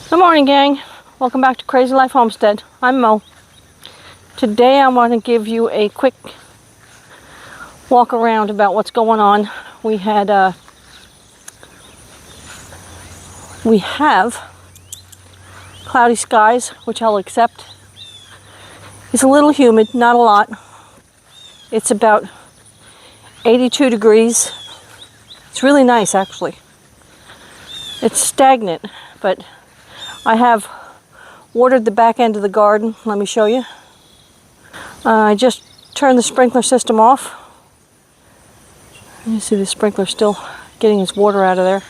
Good morning, gang. Welcome back to Crazy Life Homestead. I'm Mo. Today I want to give you a quick walk around about what's going on. We have cloudy skies, which I'll accept. It's a little humid, not a lot. It's about 82 degrees. It's really nice, actually. It's stagnant, but I have watered the back end of the garden. Let me show you. I just turned the sprinkler system off. You see the sprinkler still getting its water out of there.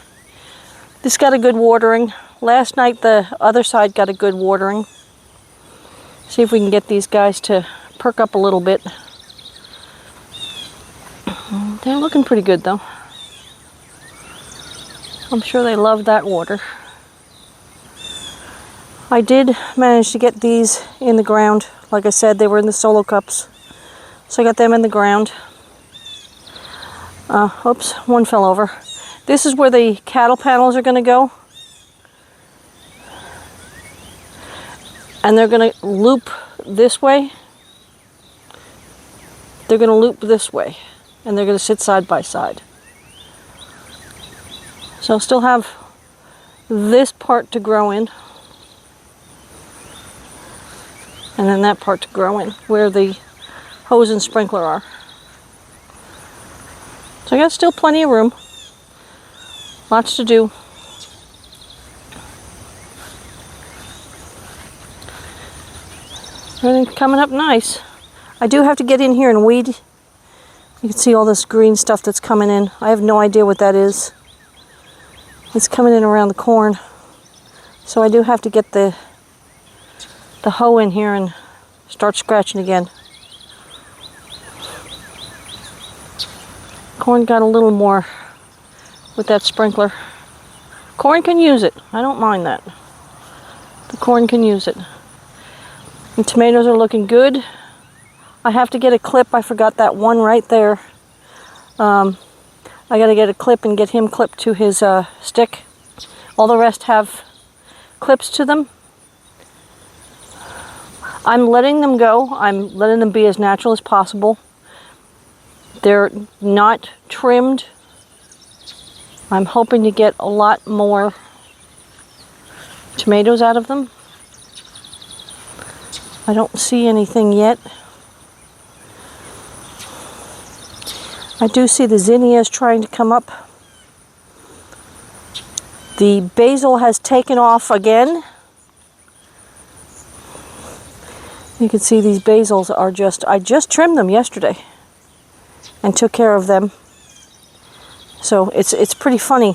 This got a good watering. Last night the other side got a good watering. See if we can get these guys to perk up a little bit. They're looking pretty good though. I'm sure they love that water. I did manage to get these in the ground. Like I said, they were in the solo cups. So I got them in the ground. Oops, one fell over. This is where the cattle panels are going to go. And they're going to loop this way. They're going to loop this way. And they're going to sit side by side. So I'll still have this part to grow in. And then that part to grow in, where the hose and sprinkler are. So I got still plenty of room. Lots to do. Everything's coming up nice. I do have to get in here and weed. You can see all this green stuff that's coming in. I have no idea what that is. It's coming in around the corn. So I do have to get the hoe in here and start scratching again. Corn got a little more with that sprinkler. Corn can use it. I don't mind that. The corn can use it. The tomatoes are looking good. I have to get a clip. I forgot that one right there. I got to get a clip and get him clipped to his stick. All the rest have clips to them. I'm letting them go. I'm letting them be as natural as possible. They're not trimmed. I'm hoping to get a lot more tomatoes out of them. I don't see anything yet. I do see the zinnias trying to come up. The basil has taken off again. You can see these basils are I just trimmed them yesterday and took care of them. So it's pretty funny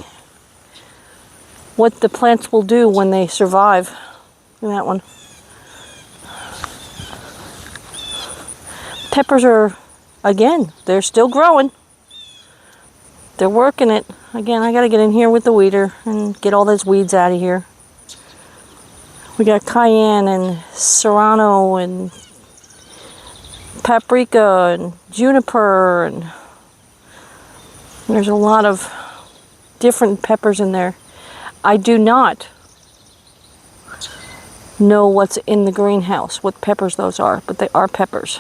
what the plants will do when they survive. Look at that one. Peppers are, again, they're still growing. They're working it. Again, I gotta get in here with the weeder and get all those weeds out of here. We got cayenne and serrano and paprika and juniper, and there's a lot of different peppers in there. I do not know what's in the greenhouse, what peppers those are, but they are peppers.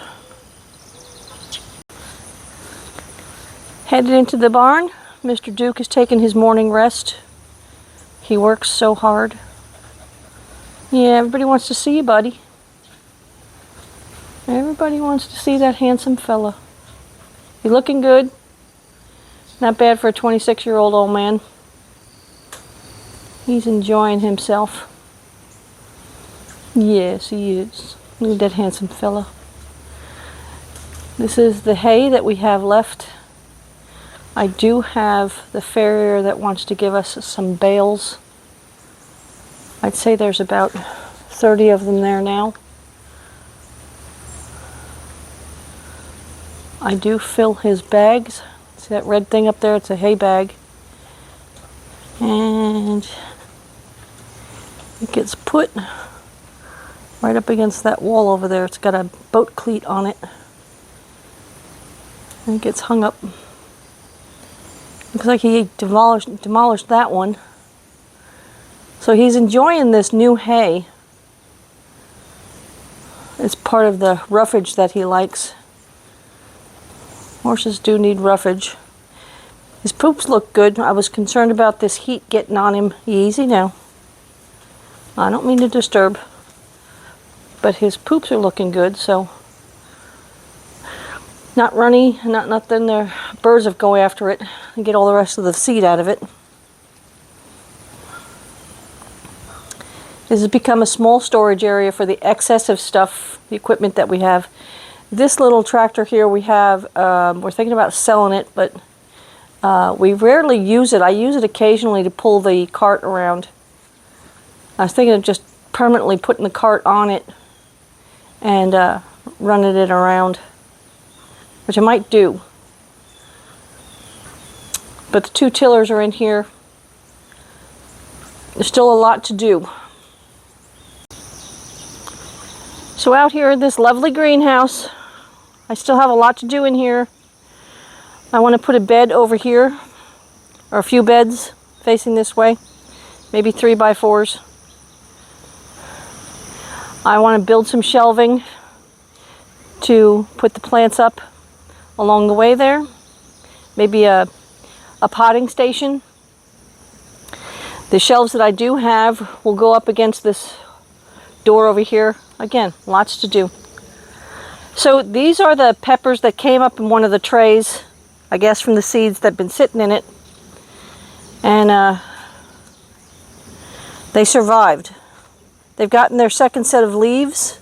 Headed into the barn. Mr. Duke is taking his morning rest. He works so hard. Yeah, everybody wants to see you, buddy. Everybody wants to see that handsome fella. You looking good? Not bad for a 26-year-old old man. He's enjoying himself. Yes, he is. Look at that handsome fella. This is the hay that we have left. I do have the farrier that wants to give us some bales. I'd say there's about 30 of them there now. I do fill his bags. See that red thing up there? It's a hay bag. And it gets put right up against that wall over there. It's got a boat cleat on it. And it gets hung up. Looks like he demolished that one. So So he's enjoying this new hay. It's part of the roughage that he likes. Horses do need roughage. His poops look good. I was concerned about this heat getting on him. Easy now. I don't mean to disturb. But his poops are looking good, so not runny, not nothing. There, birds have go after it and get all the rest of the seed out of it. This has become a small storage area for the excess of stuff, the equipment that we have. This little tractor here we have, we're thinking about selling it, but we rarely use it. I use it occasionally to pull the cart around. I was thinking of just permanently putting the cart on it and running it around, which I might do. But the 2 tillers are in here. There's still a lot to do. So out here in this lovely greenhouse, I still have a lot to do in here. I want to put a bed over here, or a few beds facing this way, maybe 3x4s. I want to build some shelving to put the plants up along the way there. Maybe a potting station. The shelves that I do have will go up against this door over here. Again, lots to do. So these are the peppers that came up in one of the trays, I guess from the seeds that have been sitting in it. And they survived. They've gotten their second set of leaves.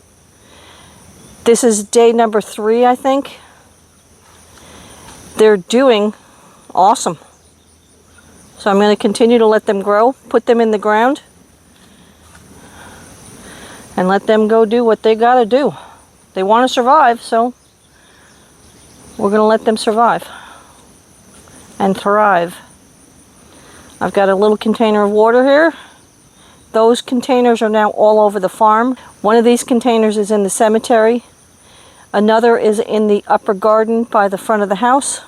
This is day number 3, I think. They're doing awesome. So I'm going to continue to let them grow, put them in the ground, and let them go do what they got to do. They want to survive, so we're going to let them survive and thrive. I've got a little container of water here. Those containers are now all over the farm. One of these containers is in the cemetery. Another is in the upper garden by the front of the house.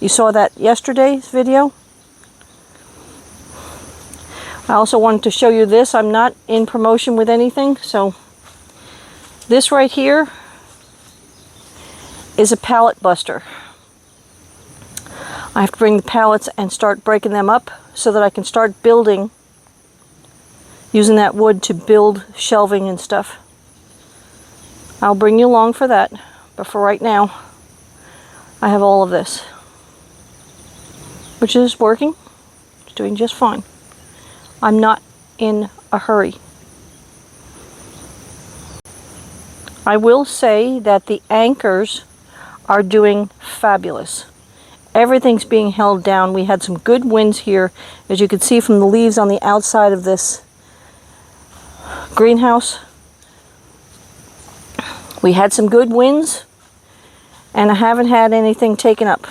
You saw that yesterday's video. I also wanted to show you this. I'm not in promotion with anything, so this right here is a pallet buster. I have to bring the pallets and start breaking them up so that I can start building, using that wood to build shelving and stuff. I'll bring you along for that, but for right now, I have all of this, which is working. It's doing just fine. I'm not in a hurry. I will say that the anchors are doing fabulous. Everything's being held down. We had some good winds here, as you can see from the leaves on the outside of this greenhouse. We had some good winds, and I haven't had anything taken up.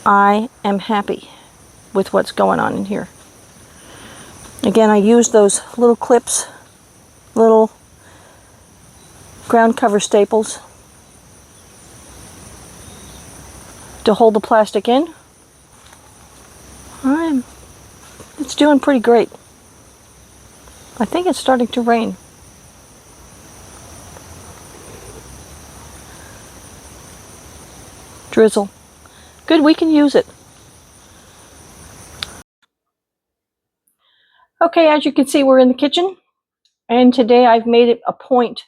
I am happy with what's going on in here. Again, I used those little clips, little ground cover staples to hold the plastic in. It's doing pretty great. I think it's starting to rain. Drizzle. Good, we can use it. Okay, as you can see, we're in the kitchen, and today I've made it a point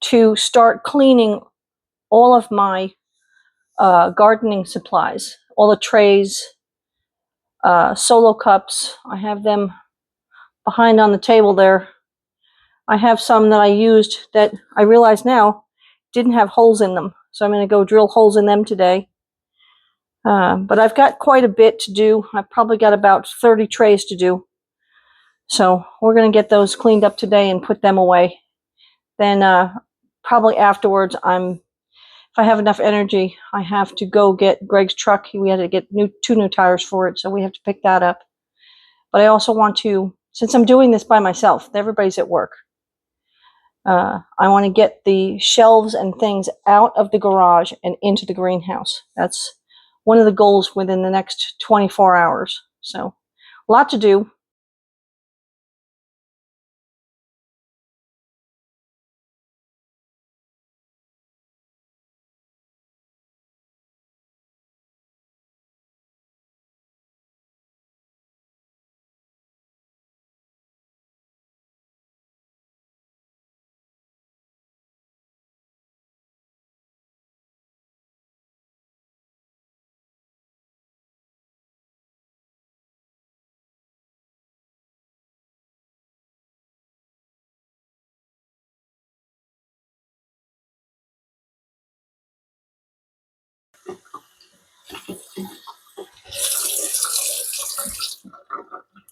to start cleaning all of my gardening supplies, all the trays, solo cups. I have them behind on the table there. I have some that I used that I realize now didn't have holes in them, so I'm going to go drill holes in them today. But I've got quite a bit to do. I've probably got about 30 trays to do. So we're going to get those cleaned up today and put them away. Then probably afterwards, if I have enough energy, I have to go get Greg's truck. We had to get 2 new tires for it, so we have to pick that up. But I also want to, since I'm doing this by myself, everybody's at work, I want to get the shelves and things out of the garage and into the greenhouse. That's one of the goals within the next 24 hours. So lot to do.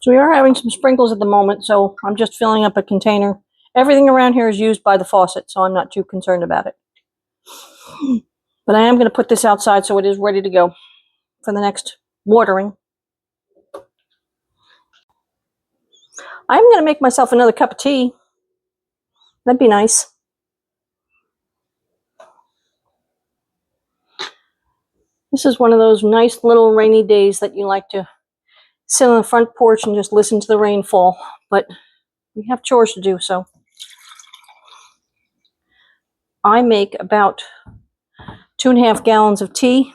So we are having some sprinkles at the moment, so I'm just filling up a container. Everything around here is used by the faucet, so I'm not too concerned about it. But I am going to put this outside so it is ready to go for the next watering. I'm going to make myself another cup of tea. That'd be nice. This is one of those nice little rainy days that you like to sit on the front porch and just listen to the rain fall. But we have chores to do, so I make about 2.5 gallons of tea.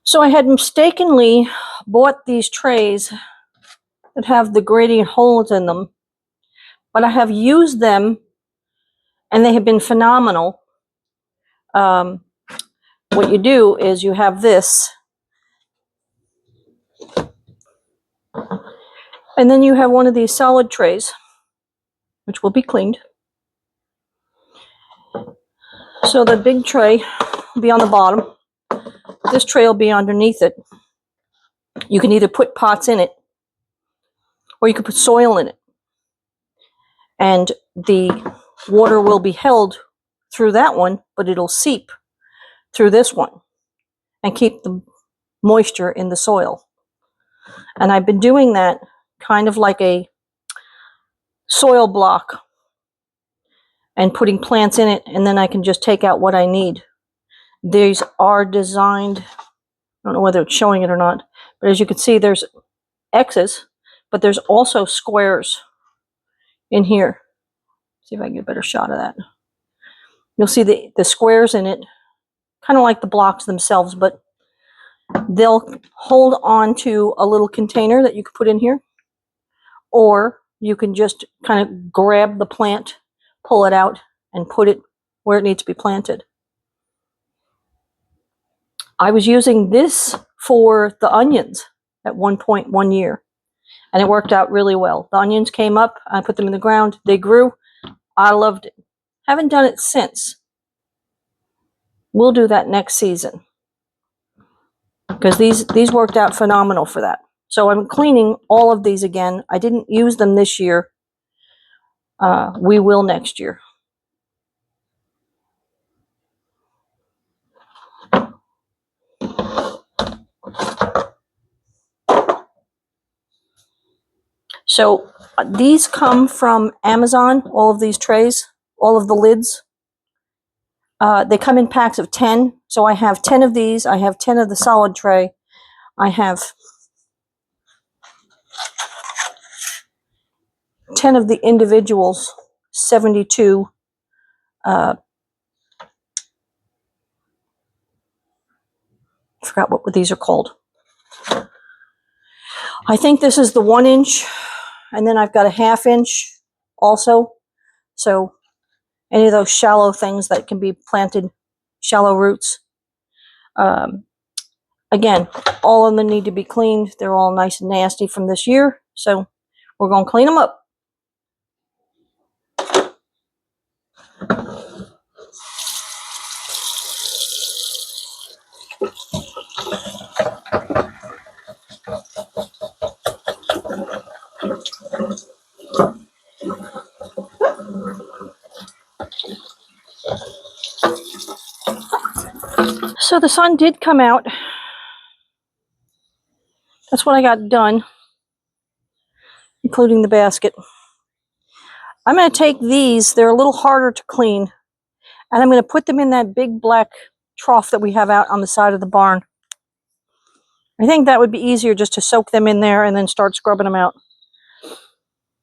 So I had mistakenly bought these trays that have the gradient holes in them, but I have used them and they have been phenomenal. What you do is you have this, and then you have one of these solid trays, which will be cleaned. So the big tray will be on the bottom. This tray will be underneath it. You can either put pots in it, or you can put soil in it. And the water will be held through that one, but it'll seep through this one and keep the moisture in the soil. And I've been doing that kind of like a soil block and putting plants in it, and then I can just take out what I need. These are designed, I don't know whether it's showing it or not, but as you can see, there's X's, but there's also squares in here. See if I can get a better shot of that. You'll see the squares in it, kind of like the blocks themselves, but they'll hold on to a little container that you can put in here, or you can just kind of grab the plant, pull it out, and put it where it needs to be planted. I was using this for the onions at one point one year, and it worked out really well. The onions came up, I put them in the ground, they grew. I loved it. Haven't done it since. We'll do that next season, because these worked out phenomenal for that. So I'm cleaning all of these again. I didn't use them this year. We will next year. So these come from Amazon, all of these trays, all of the lids. They come in packs of 10. So I have 10 of these. I have 10 of the solid tray. I have 10 of the individuals, 72. I forgot what these are called. I think this is the 1 inch, and then I've got a 1/2 inch also. So any of those shallow things that can be planted, shallow roots. Again, all of them need to be cleaned. They're all nice and nasty from this year. So we're going to clean them up. So the sun did come out. That's what I got done. including the basket. I'm going to take these, they're a little harder to clean, and I'm going to put them in that big black trough that we have out on the side of the barn. I think that would be easier just to soak them in there and then start scrubbing them out.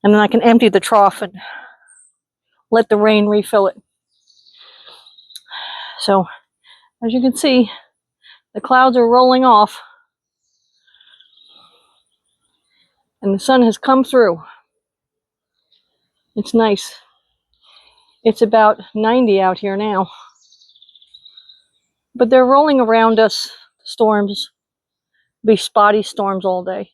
And then I can empty the trough and let the rain refill it. So, as you can see, the clouds are rolling off and the sun has come through. It's nice. It's about 90 out here now. But they're rolling around us, storms. Be spotty storms all day.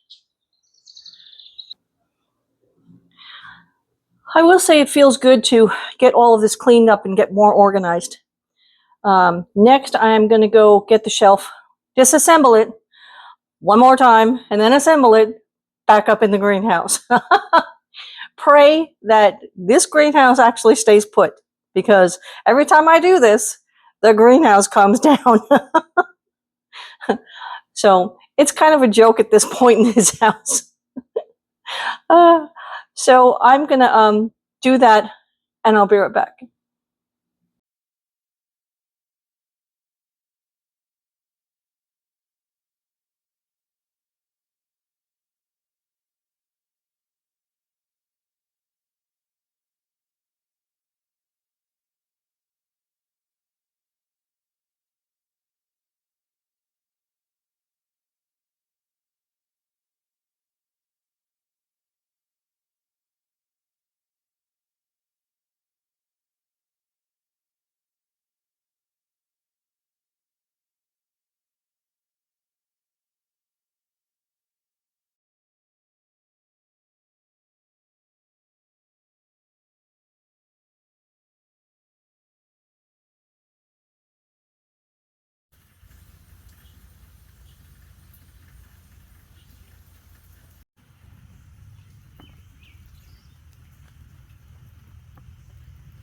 I will say it feels good to get all of this cleaned up and get more organized. Next, I'm going to go get the shelf, disassemble it one more time, and then assemble it back up in the greenhouse. Pray that this greenhouse actually stays put, because every time I do this, the greenhouse comes down. So it's kind of a joke at this point in this house. So I'm going to do that, and I'll be right back.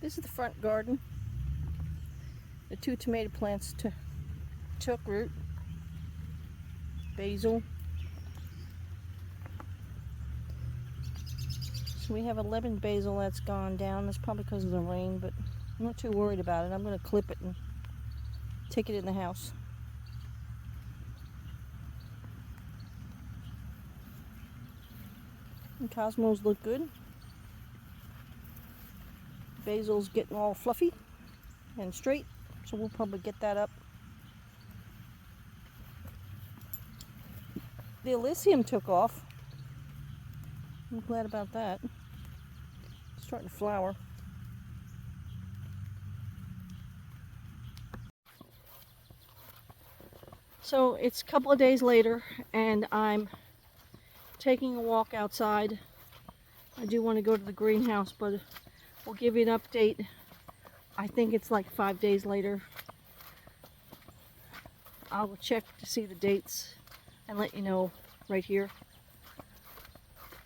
This is the front garden. The 2 tomato plants took root. Basil. So we have 11 basil that's gone down. That's probably because of the rain, but I'm not too worried about it. I'm going to clip it and take it in the house. And cosmos look good. Basil's getting all fluffy and straight, so we'll probably get that up. The Elysium took off. I'm glad about that. It's starting to flower. So it's a couple of days later, and I'm taking a walk outside. I do want to go to the greenhouse, but we'll give you an update. I think it's like 5 days later. I'll check to see the dates and let you know right here.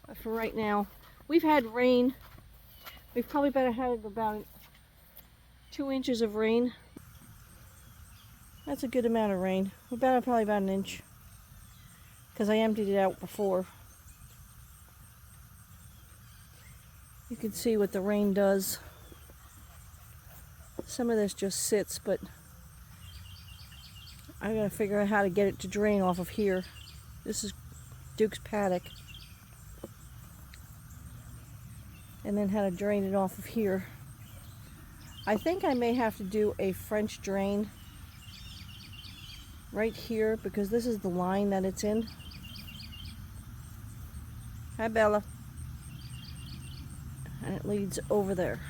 But for right now, we've had rain. We've probably had about 2 inches of rain. That's a good amount of rain. Probably about an inch, because I emptied it out before. You can see what the rain does. Some of this just sits, but I gotta figure out how to get it to drain off of here. This is Duke's paddock. And then how to drain it off of here. I think I may have to do a French drain right here, because this is the line that it's in. Hi, Bella. And it leads over there.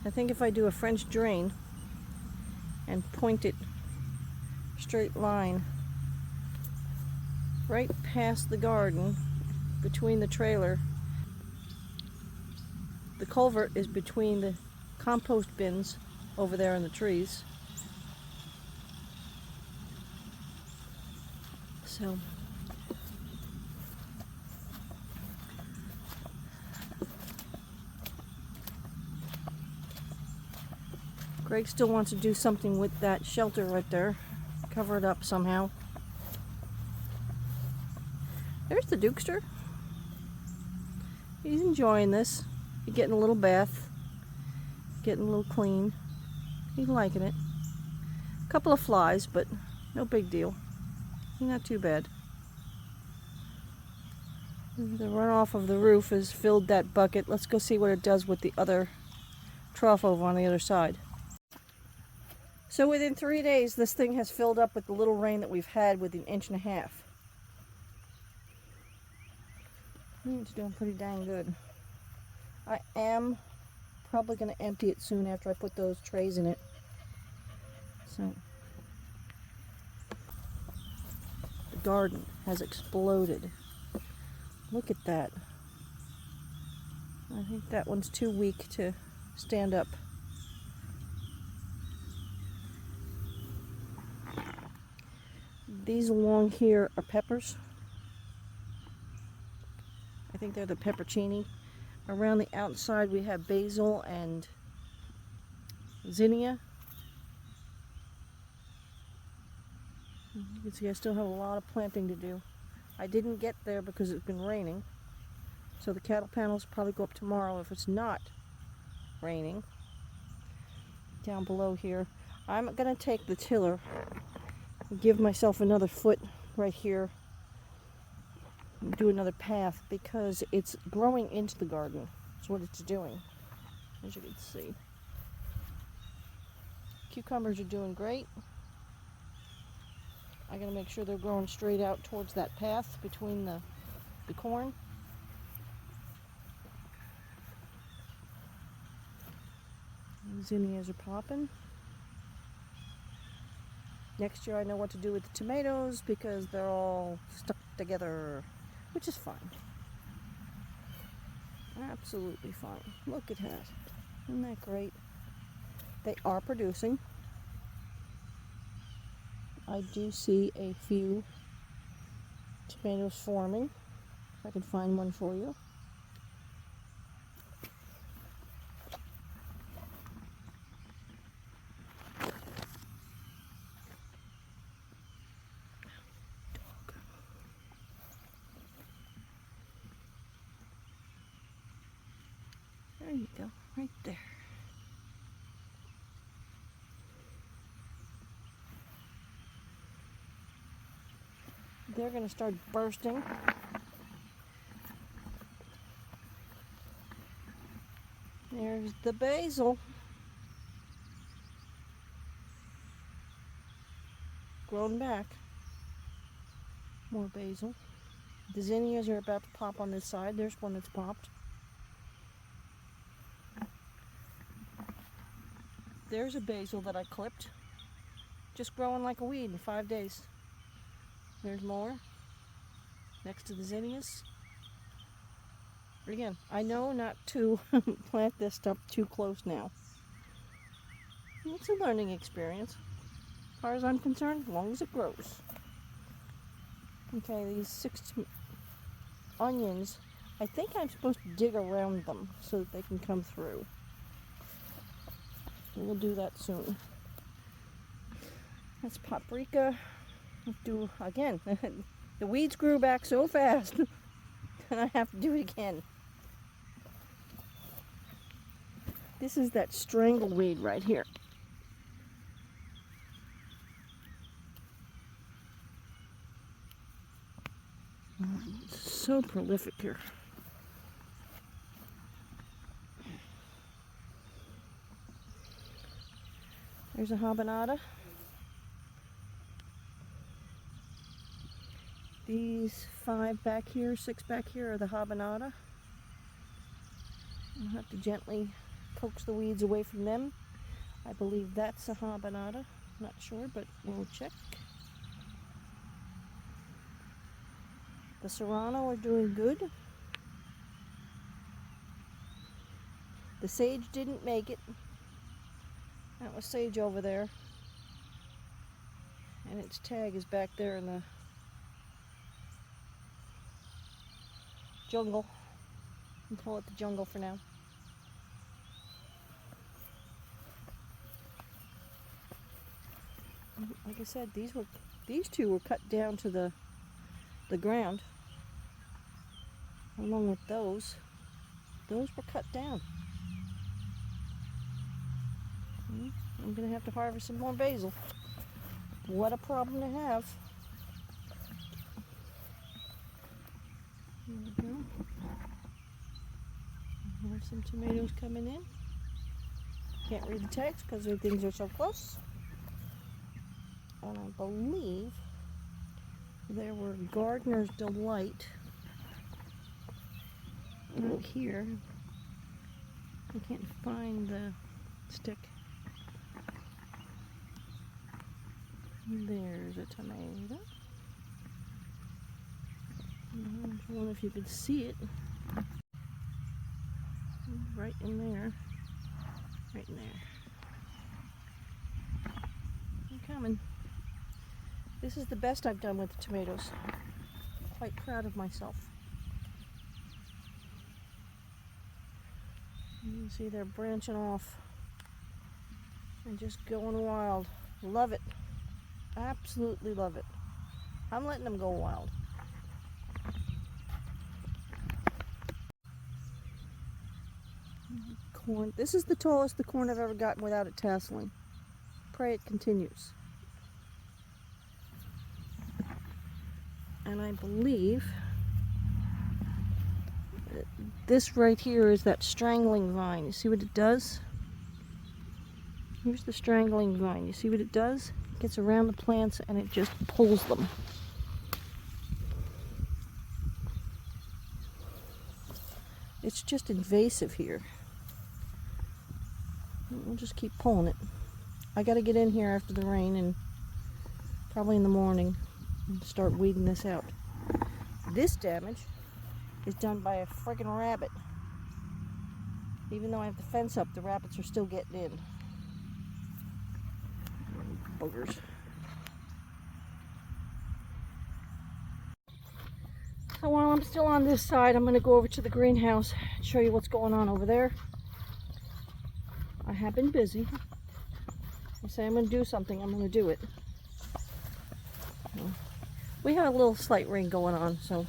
I think if I do a French drain and point it straight line right past the garden, between the trailer, the culvert is between the compost bins over there in the trees. So Greg still wants to do something with that shelter right there. Cover it up somehow. There's the Dukester. He's enjoying this. He's getting a little bath, getting a little clean. He's liking it. A couple of flies, but no big deal. He's not too bad. The runoff of the roof has filled that bucket. Let's go see what it does with the other trough over on the other side. So within 3 days, this thing has filled up with the little rain that we've had with 1.5 inches. It's doing pretty dang good. I am probably going to empty it soon after I put those trays in it. So the garden has exploded. Look at that. I think that one's too weak to stand up. These along here are peppers. I think they're the peppercini. Around the outside we have basil and zinnia. You can see I still have a lot of planting to do. I didn't get there because it's been raining. So the cattle panels probably go up tomorrow if it's not raining. Down below here, I'm going to take the tiller and give myself another foot right here. Do another path because it's growing into the garden. That's what it's doing, as you can see. Cucumbers are doing great. I gotta make sure they're growing straight out towards that path between the corn. Zinnias are popping. Next year I know what to do with the tomatoes because they're all stuck together, which is fine. Absolutely fine. Look at that. Isn't that great? They are producing. I do see a few tomatoes forming. If I can find one for you. There you go, right there. They're going to start bursting. There's the basil. Grown back. More basil. The zinnias are about to pop on this side. There's one that's popped. There's a basil that I clipped. Just growing like a weed in 5 days. There's more. Next to the zinnias. Again, I know not to plant this stuff too close now. It's a learning experience. As far as I'm concerned, as long as it grows. Okay, these 6 onions, I think I'm supposed to dig around them so that they can come through. We'll do that soon. That's paprika. Do again. The weeds grew back so fast and I have to do it again. This is that strangleweed right here. It's so prolific here. There's a habanada. These 5 back here, 6 back here are the habanada. I'll have to gently coax the weeds away from them. I believe that's a habanada. Not sure, but we'll check. The serrano are doing good. The sage didn't make it. That was sage over there. And its tag is back there in the jungle. We'll call it the jungle for now. Like I said, these two were cut down to the ground, along with those. Those were cut down. I'm gonna have to harvest some more basil. What a problem to have. There we go. There's some tomatoes coming in. Can't read the text because the things are so close. And I believe there were Gardener's Delight right here. I can't find the stick. There's a tomato. I don't know if you can see it. Right in there. Right in there. I'm coming. This is the best I've done with the tomatoes. Quite proud of myself. You can see they're branching off and just going wild. Love it. Absolutely love it. I'm letting them go wild. Corn. This is the tallest the corn I've ever gotten without it tasseling. Pray it continues. And I believe that this right here is that strangling vine. You see what it does? Here's the strangling vine. You see what it does? It gets around the plants and it just pulls them. It's just invasive here. We'll just keep pulling it. I got to get in here after the rain and probably in the morning and start weeding this out. This damage is done by a friggin' rabbit. Even though I have the fence up, the rabbits are still getting in. Boogers. So while I'm still on this side, I'm going to go over to the greenhouse and show you what's going on over there. I have been busy. I say I'm going to do something, I'm going to do it. We had a little slight rain going on, so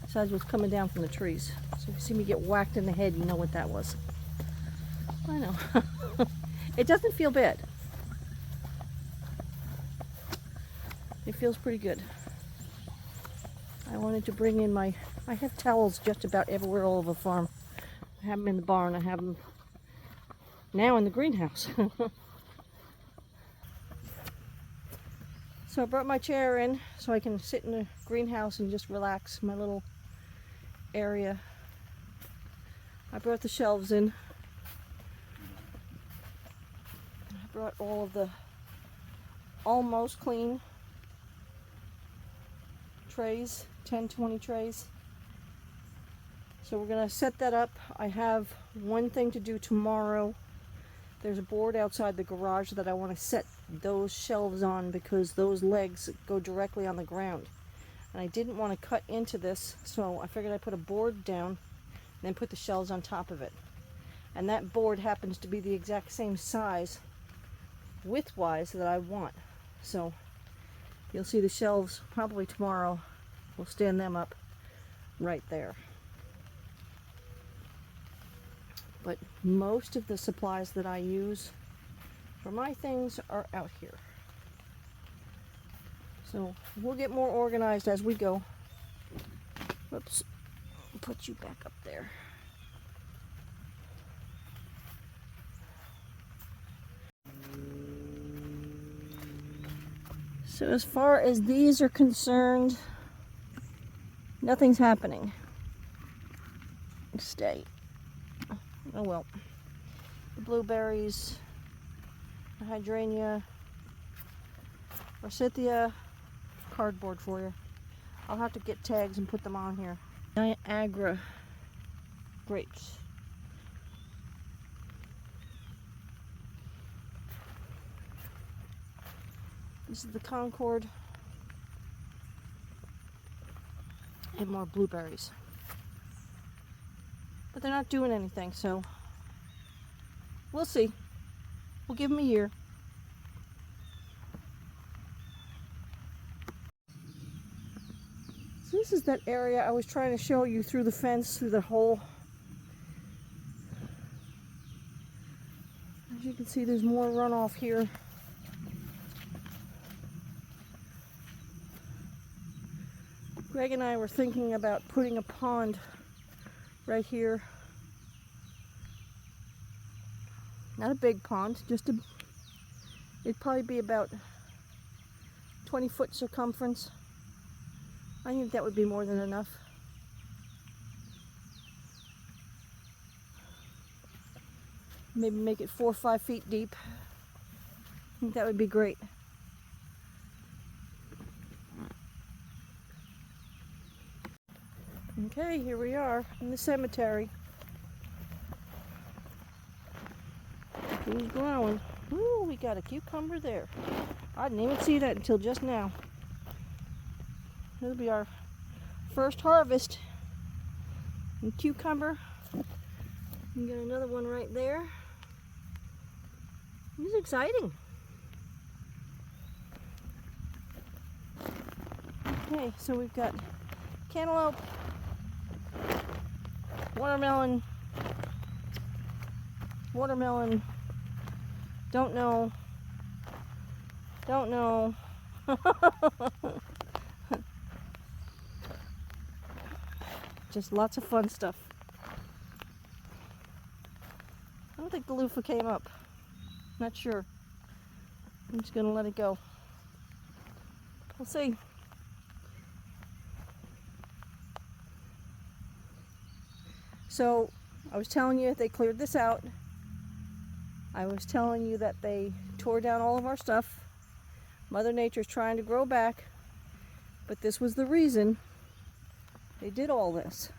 besides what's coming down from the trees. So if you see me get whacked in the head, you know what that was. I know. It doesn't feel bad. It feels pretty good. I wanted to bring in I have towels just about everywhere all over the farm. I have them in the barn, I have them now in the greenhouse. So I brought my chair in so I can sit in the greenhouse and just relax, my little area. I brought the shelves in. I brought all of the almost clean trays, 10-20 trays. So we're going to set that up. I have one thing to do tomorrow. There's a board outside the garage that I want to set those shelves on because those legs go directly on the ground. And I didn't want to cut into this, so I figured I'd put a board down and then put the shelves on top of it. And that board happens to be the exact same size, width-wise, that I want. So you'll see the shelves probably tomorrow. We'll stand them up right there. But most of the supplies that I use for my things are out here. So we'll get more organized as we go. Whoops, put you back up there. So as far as these are concerned, nothing's happening. Stay. Oh well. The blueberries, the hydrangea, forsythia, cardboard for you. I'll have to get tags and put them on here. Niagara grapes. This is the Concord. And more blueberries. But they're not doing anything, so we'll see. We'll give them a year. So this is that area I was trying to show you through the fence, through the hole see there's more runoff here. Greg and I were thinking about putting a pond right here. Not a big pond, it'd probably be about 20-foot circumference. I think that would be more than enough. Maybe make it 4 or 5 feet deep. I think that would be great. Okay, here we are in the cemetery. Who's growing? Ooh, we got a cucumber there. I didn't even see that until just now. It'll be our first harvest in cucumber. We got another one right there. This is exciting. Okay, so we've got cantaloupe, watermelon, don't know, just lots of fun stuff. I don't think the loofah came up, not sure. I'm just gonna let it go. We'll see. So I was telling you they cleared this out. I was telling you that they tore down all of our stuff. Mother Nature's trying to grow back, but this was the reason they did all this,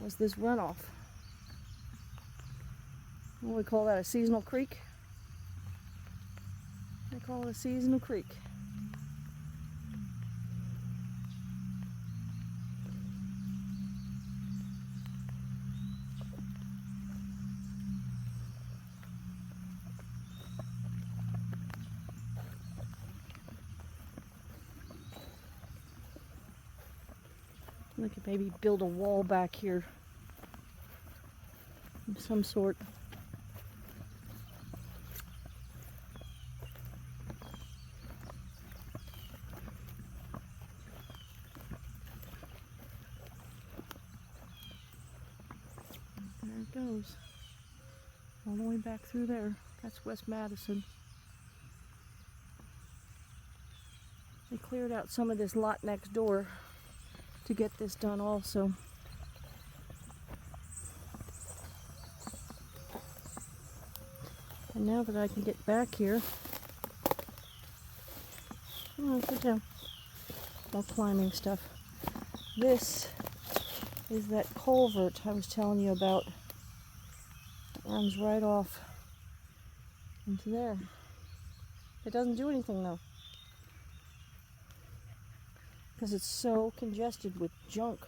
was this runoff. What do we call that, a seasonal creek? They call it a seasonal creek. We could maybe build a wall back here of some sort. There it goes. All the way back through there. That's West Madison. They cleared out some of this lot next door to get this done also. And now that I can get back here, oh, sit down. No climbing stuff. This is that culvert I was telling you about. It runs right off into there. It doesn't do anything though, because it's so congested with junk,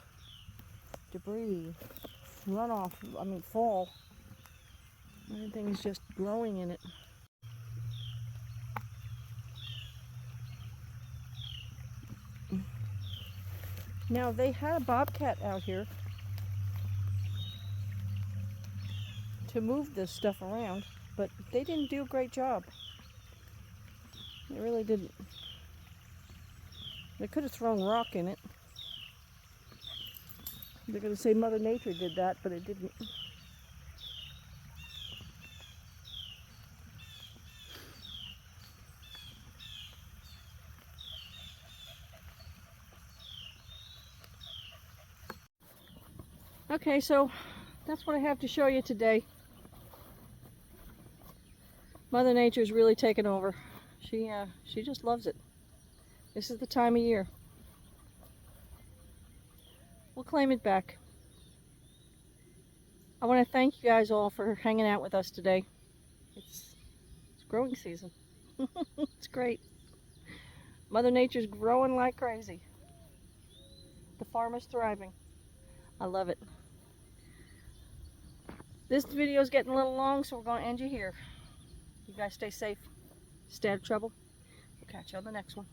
debris, runoff, fall. Everything's just growing in it. Now they had a bobcat out here to move this stuff around, but they didn't do a great job. They really didn't. They could have thrown rock in it. They're going to say Mother Nature did that, but it didn't. Okay, so that's what I have to show you today. Mother Nature's really taken over. She just loves it. This is the time of year. We'll claim it back. I want to thank you guys all for hanging out with us today. It's growing season. It's great. Mother Nature's growing like crazy. The farm is thriving. I love it. This video is getting a little long, so we're going to end you here. You guys stay safe. Stay out of trouble. We'll catch you on the next one.